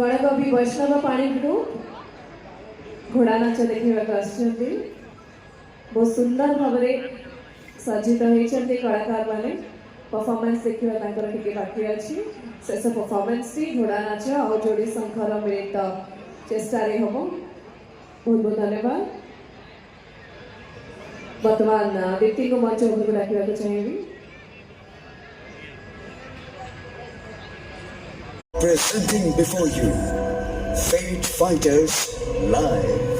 गणकवि वैष्णव पाणिग्रू घोड़ा नाच देखा आसुच्चंती बहुत सुंदर भाव सज्जित होती कलाकार मैंने परफॉर्मेंस देखा टे बाकी अच्छी शेष परफॉर्मेंस टी घोड़ा नाच और जोड़ी शंखर मिलित चेष्टा हम बहुत बहुत धन्यवाद। बर्तमान दीप्ति को मंच उपरକୁ डाकिବାକୁ चाहिए। Presenting before you, Fate Fighters Live.